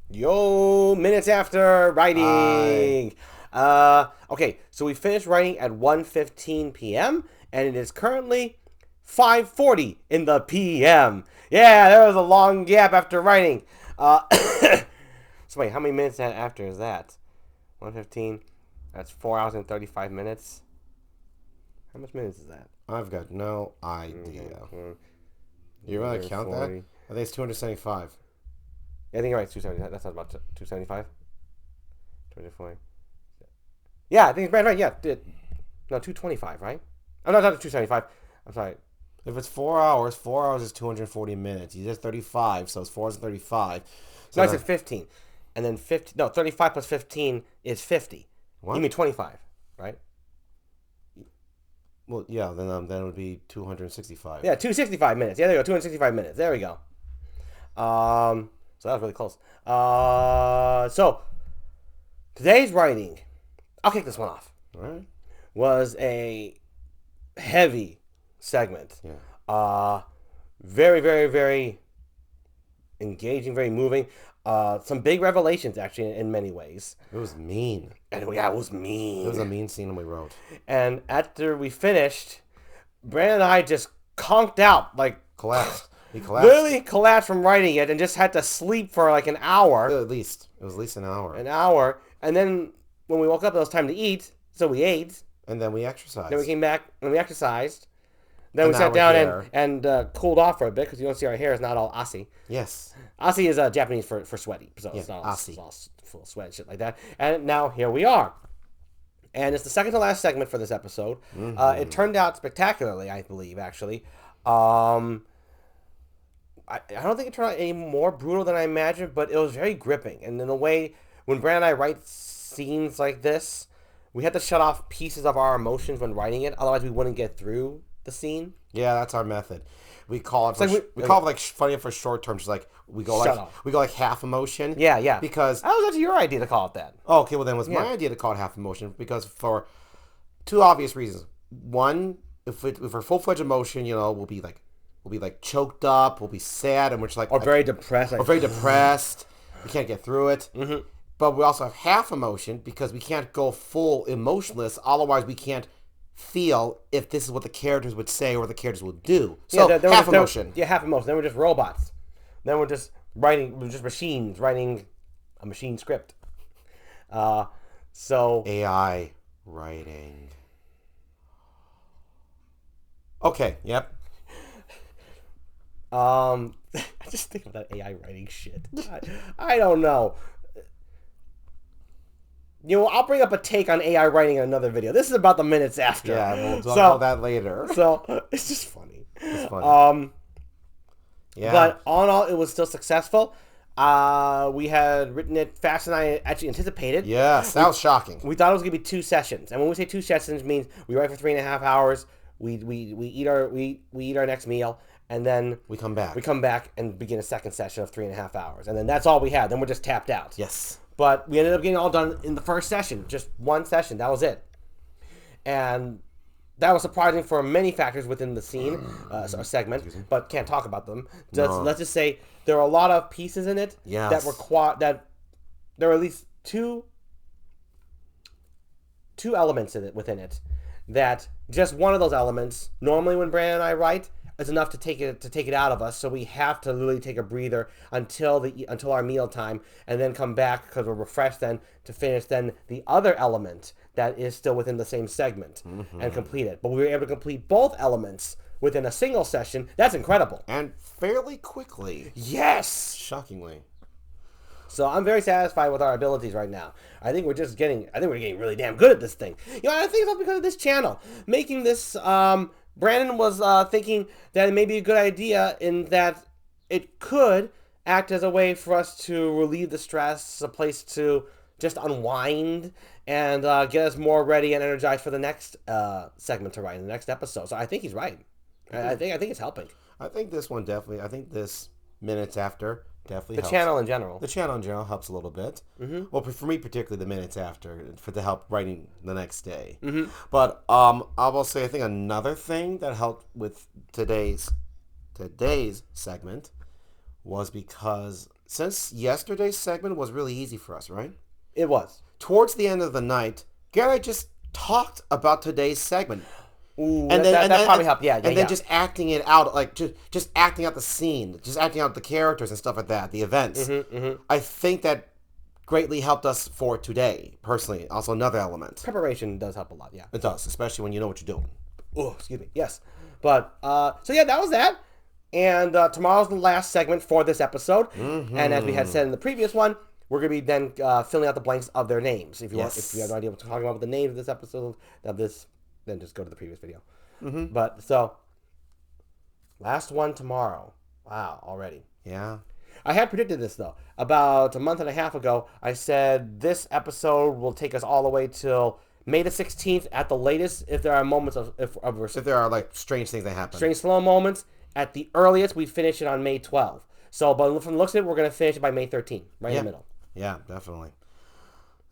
Yo, minutes after writing. Okay, so we finished writing at 1:15 p.m. and it is currently 5:40 in the p.m. Yeah, there was a long gap after writing. So wait, how many minutes after is that? 1:15. That's 4 hours and 35 minutes. How much minutes is that? I've got no idea. Mm-hmm. You really count that? I think it's 275. Yeah, I think you're right. 270. That sounds about 275. 240. Yeah, I think it's right. Yeah, no, 225, right? I'm not 275. I'm sorry. If it's 4 hours is 240 minutes. You said 35, so it's 4 hours and 35. So No, I said 15. And then 50. No, 35 plus 15 is 50. What? You mean 25, right? Well, yeah, then it would be 265. Yeah, 265 minutes. Yeah, there you go. 265 minutes. There we go. So that was really close. So today's writing, I'll kick this one off. All right. Was a heavy segment. Yeah. Very, very, very engaging, very moving. Some big revelations, actually, in many ways. It was mean. And yeah, it was mean. It was a mean scene we wrote. And after we finished, Brandon and I just conked out, like collapsed. He collapsed. Literally collapsed from writing it, and just had to sleep for like an hour. At least it was at least an hour. An hour, and then when we woke up, it was time to eat, so we ate. And then we exercised. Then we came back and we exercised. Then we sat down and cooled off for a bit because you don't see our hair is not all assy. Yes. Assy is Japanese for sweaty. So yeah, it's all full of sweat and shit like that. And now here we are. And it's the second to last segment for this episode. Mm-hmm. It turned out spectacularly, I believe, actually. I don't think it turned out any more brutal than I imagined, but it was very gripping. And in a way, when Brandon and I write scenes like this, we had to shut off pieces of our emotions when writing it. Otherwise, we wouldn't get through the scene. Yeah, that's our method. We call it we call it like funny for short term. Just like we go like half emotion. Yeah. Because that was actually your idea to call it that. Oh, okay. Well, then it was my idea to call it half emotion because for two obvious reasons. One, if we're full fledged emotion, we'll be like choked up, we'll be sad, and we're just like very depressed. Or very depressed. We can't get through it. Mm-hmm. But we also have half emotion because we can't go full emotionless. Otherwise, we can't feel if this is what the characters would say or the characters would do. So half emotion. Half emotion. Then we're just robots. Then we're just machines writing a machine script. So AI writing. Okay. Yep. I just think of that AI writing shit. I don't know. I'll bring up a take on AI writing in another video. This is about the minutes after. Yeah, we'll talk about that later. So it's just funny. It's funny. Yeah. But all in all, it was still successful. We had written it faster than I actually anticipated. Yes, that was shocking. We thought it was gonna be 2 sessions, and when we say 2 sessions, it means we write for 3.5 hours. We eat our next meal, and then we come back. We come back and begin a second session of 3.5 hours, and then that's all we had. Then we're just tapped out. Yes. But we ended up getting all done in the first session, just one session. That was it, and that was surprising for many factors within the scene, or segment, but can't talk about them. Let's just say there are a lot of pieces in it that that there are at least two elements in it within it that just one of those elements. Normally, when Brandon and I write, is enough to take it out of us, so we have to literally take a breather until our meal time, and then come back because we're refreshed then to finish then the other element that is still within the same segment and complete it. But we were able to complete both elements within a single session. That's incredible and fairly quickly. Yes, shockingly. So I'm very satisfied with our abilities right now. I think we're getting really damn good at this thing. I think it's all because of this channel making this. Brandon was thinking that it may be a good idea in that it could act as a way for us to relieve the stress, a place to just unwind and get us more ready and energized for the next segment to write in the next episode. So I think he's right. I think it's helping. I think this one definitely. I think this minutes after definitely helps. The channel in general. The channel in general helps a little bit. Mm-hmm. Well, for me particularly, the minutes after for the help writing the next day. Mm-hmm. But I will say I think another thing that helped with today's segment was because since yesterday's segment was really easy for us, right? It was. Towards the end of the night, Garrett just talked about today's segment. Ooh, that probably helped. Yeah, and then just acting it out, like just acting out the scene, just acting out the characters and stuff like that, the events. I think that greatly helped us for today, personally. Also, another element. Preparation does help a lot, yeah. It does, especially when you know what you're doing. Oh, excuse me. Yes. But, so yeah, that was that. And tomorrow's the last segment for this episode. And as we had said in the previous one, we're going to be then filling out the blanks of their names. If you want, if you have no idea what we're talking about with the names of this episode, of this, then just go to the previous video. But, so, last one tomorrow. Wow, already. Yeah. I had predicted this, though. About a month and a half ago, I said this episode will take us all the way till May the 16th at the latest, if there are moments of if there are, like, strange things that happen. Strange slow moments. At the earliest, we'd finish it on May 12th. So, but from the looks of it, we're going to finish it by May 13th, right in the middle. Yeah, definitely.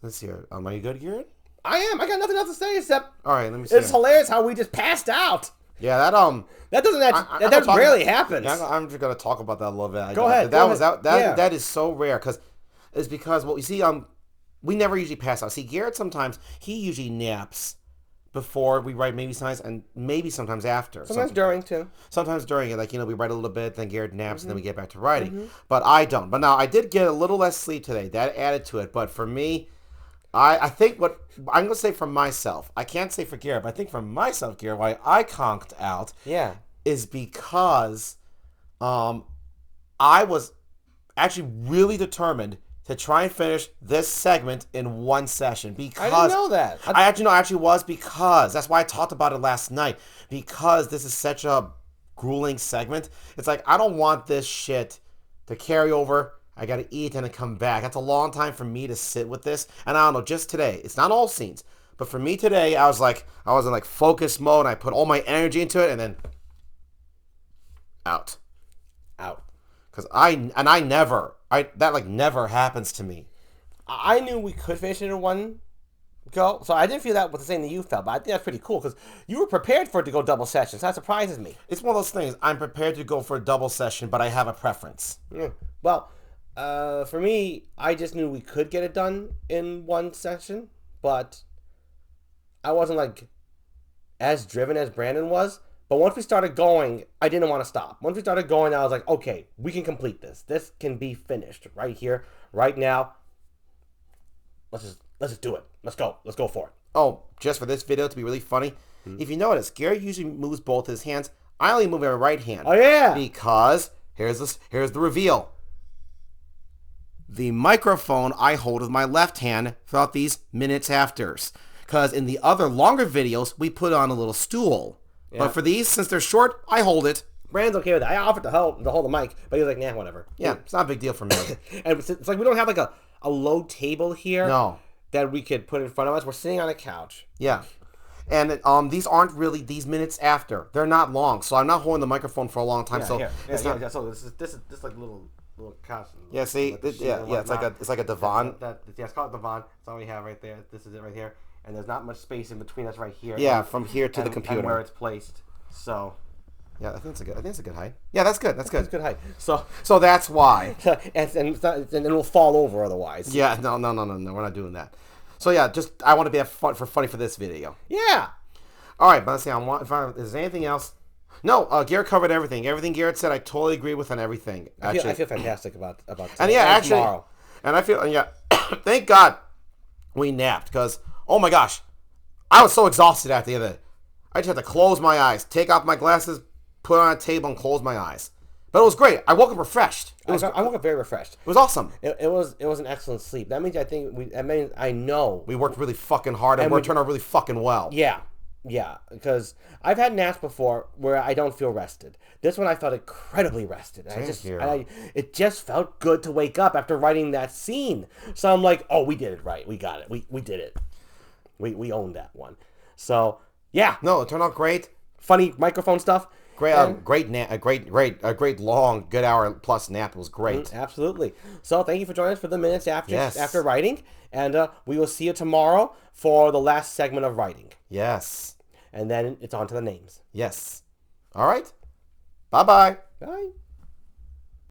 Let's see. Are you good, Garrett? I am. I got nothing else to say except... All right, let me see. It's hilarious how we just passed out. Yeah, that that rarely happens. Yeah, I'm just gonna talk about that a little bit. Go ahead. That is so rare because well, you see, we never usually pass out. See, Garrett sometimes he usually naps before we write, maybe sometimes and maybe sometimes after. Sometimes during too. Sometimes during it, like we write a little bit, then Garrett naps, and then we get back to writing. But I don't. But now I did get a little less sleep today. That added to it. But for me, I think what I'm going to say for myself, I can't say for Garrett, but I think for myself, Garrett, why I conked out is because I was actually really determined to try and finish this segment in one session. Because I didn't know that. I actually was because that's why I talked about it last night. Because this is such a grueling segment. It's like, I don't want this shit to carry over. I got to eat and then come back. That's a long time for me to sit with this. And I don't know, just today, it's not all scenes, but for me today, I was in like focus mode. And I put all my energy into it and then out. Because that never happens to me. I knew we could finish it in one go, so I didn't feel that was the same that you felt, but I think that's pretty cool because you were prepared for it to go double sessions. That surprises me. It's one of those things. I'm prepared to go for a double session, but I have a preference. Well, for me, I just knew we could get it done in one session, but I wasn't like as driven as Brandon was. But once we started going, I didn't want to stop. Once we started going, I was like, okay, we can complete this. This can be finished right here, right now. Let's just do it. Let's go. Let's go for it. Oh, just for this video to be really funny, if you notice, Garrett usually moves both his hands. I only move my right hand. Oh yeah. Because here's the reveal. The microphone I hold with my left hand throughout these minutes afters. Because in the other longer videos, we put on a little stool. Yeah. But for these, since they're short, I hold it. Brand's okay with that. I offered to hold the mic, but he was like, nah, whatever. Yeah, it's not a big deal for me. And it's like we don't have like a low table here. No. That we could put in front of us. We're sitting on a couch. Yeah. And these aren't really these minutes after. They're not long, so I'm not holding the microphone for a long time. So so this is like a little couch. Yeah, see, it's like a divan. It's called a divan. That's all we have right there. This is it right here. And there's not much space in between us right here. Yeah, from here to the computer. And where it's placed. So. Yeah, I think it's a good height. Yeah, that's good. That's good. It's a good height. So that's why. and it'll fall over otherwise. Yeah, no. We're not doing that. So yeah, I want to be funny for this video. Yeah. All right, but let's see. Is there anything else? No, Garrett covered everything. Everything Garrett said, I totally agree with on everything. I feel fantastic about today. And yeah, actually, tomorrow. And I feel thank God we napped because oh my gosh, I was so exhausted at the end of it. I just had to close my eyes, take off my glasses, put it on a table, and close my eyes. But it was great. I woke up refreshed. I woke up very refreshed. It was awesome. It was an excellent sleep. That means I know we worked really fucking hard and we turned out really fucking well. Yeah, because I've had naps before where I don't feel rested. This one I felt incredibly rested. It just felt good to wake up after writing that scene. So I'm like, oh, we did it right. We got it. We did it. We owned that one. So yeah. No, it turned out great. Funny microphone stuff. Great nap. A great long, good hour plus nap. It was great. Absolutely. So thank you for joining us for the minutes after writing, and we will see you tomorrow for the last segment of writing. Yes. And then it's on to the names. Yes. All right. Bye-bye. Bye.